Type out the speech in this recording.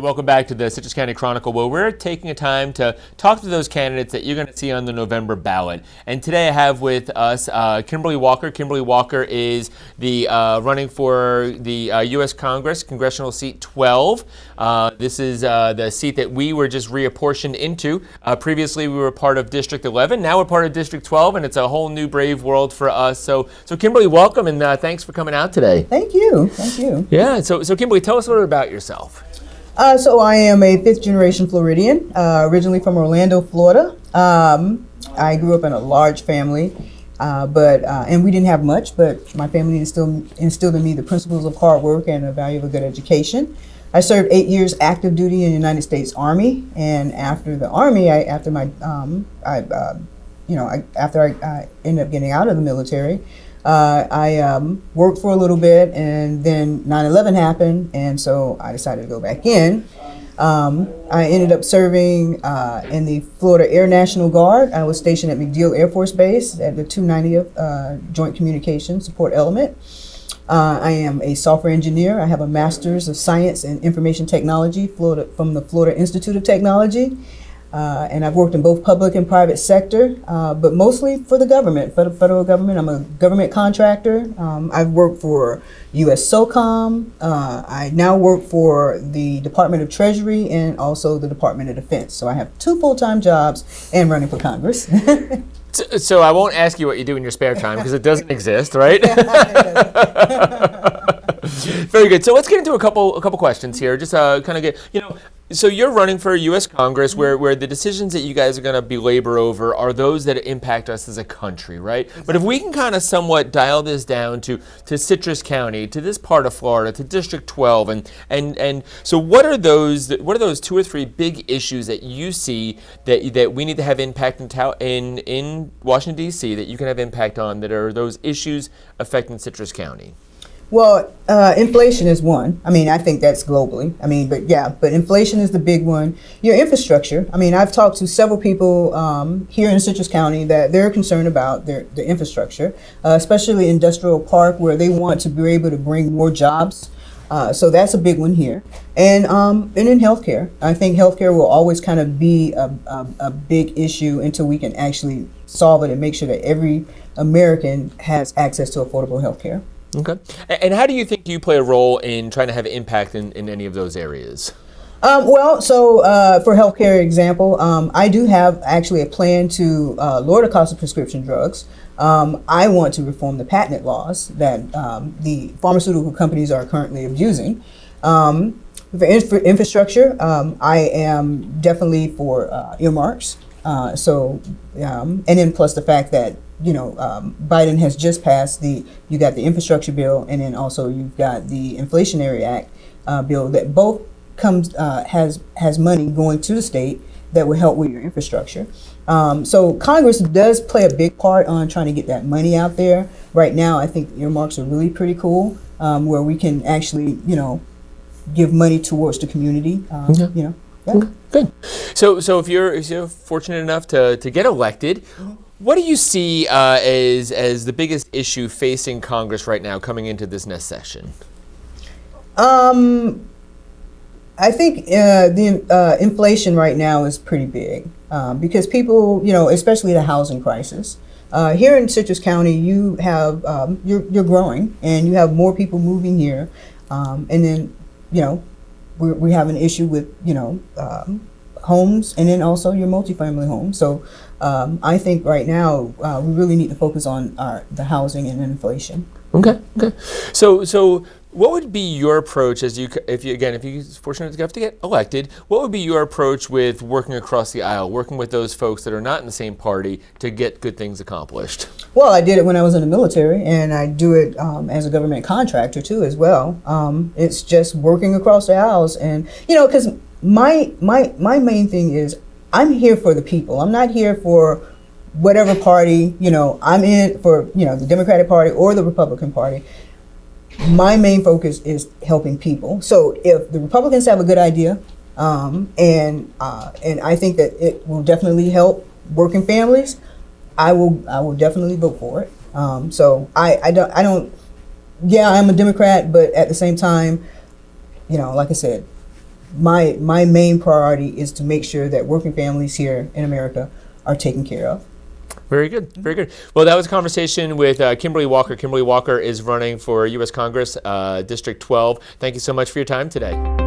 welcome back to the Citrus County Chronicle, where we're taking a time to talk to those candidates that you're going to see on the November ballot. And today I have with us Kimberly Walker. Kimberly Walker is the running for the U.S. Congress, Congressional Seat 12. This is the seat that we were just reapportioned into. Previously, we were part of District 11. Now we're part of District 12, and it's a whole new brave world for us. So Kimberly, welcome, and thanks for coming out today. Thank you. Thank you. Yeah. So Kimberly, tell us a little about yourself. So I am a fifth-generation Floridian, originally from Orlando, Florida. I grew up in a large family, and we didn't have much, but my family instilled in me the principles of hard work and the value of a good education. I served 8 years active duty in the United States Army, and after the Army, after I ended up getting out of the military, I worked for a little bit, and then 9/11 happened, and so I decided to go back in. I ended up serving in the Florida Air National Guard. I was stationed at MacDill Air Force Base at the 290th Joint Communications Support Element. I am a software engineer. I have a Master's of Science in Information Technology from the Florida Institute of Technology. And I've worked in both public and private sector, but mostly for the government, for the federal government. I'm a government contractor. I've worked for U.S. SOCOM. I now work for the Department of Treasury and also the Department of Defense. So I have 2 full-time jobs and running for Congress. So I won't ask you what you do in your spare time because it doesn't exist, right? Very good. So let's get into a couple questions here. Just kind of get, so you're running for U.S. Congress where the decisions that you guys are going to belabor over are those that impact us as a country, right? But if we can kind of somewhat dial this down to Citrus County, to this part of Florida, to District 12, and so what are those 2 or 3 big issues that you see that we need to have impact in Washington, D.C., that you can have impact on, that are those issues affecting Citrus County? Well, inflation is one. I mean, I think that's globally. But inflation is the big one. Your infrastructure. I mean, I've talked to several people here in Citrus County that they're concerned about the infrastructure, especially Industrial Park, where they want to be able to bring more jobs. So that's a big one here. And in healthcare, I think healthcare will always kind of be a big issue until we can actually solve it and make sure that every American has access to affordable healthcare. Okay. And how do you think you play a role in trying to have impact in any of those areas? For healthcare example, I do have actually a plan to lower the cost of prescription drugs. I want to reform the patent laws that the pharmaceutical companies are currently abusing. For infrastructure, I am definitely for earmarks. And then plus the fact that Biden has just passed you got the infrastructure bill, and then also you've got the Inflationary Act bill that both has money going to the state that will help with your infrastructure. So Congress does play a big part on trying to get that money out there. Right now, I think earmarks are really pretty cool, where we can actually give money towards the community. Yeah. Okay, good. So if you're fortunate enough to get elected, what do you see as the biggest issue facing Congress right now coming into this next session? I think the inflation right now is pretty big because people, especially the housing crisis. Here in Citrus County, you have you're growing and you have more people moving here, and then we have an issue with homes, and then also your multifamily homes. So I think right now we really need to focus on the housing and inflation. Okay. So what would be your approach if you're fortunate enough to get elected? What would be your approach with working across the aisle, working with those folks that are not in the same party to get good things accomplished? Well, I did it when I was in the military, and I do it as a government contractor too, as well. It's just working across the aisles, and because my main thing is I'm here for the people. I'm not here for whatever party I'm in for. The Democratic Party or the Republican Party. My main focus is helping people. So if the Republicans have a good idea, and I think that it will definitely help working families, I will definitely vote for it. So I don't. Yeah, I'm a Democrat, but at the same time, like I said, my main priority is to make sure that working families here in America are taken care of. Very good, very good. Well, that was a conversation with Kimberly Walker. Kimberly Walker is running for U.S. Congress, District 12. Thank you so much for your time today.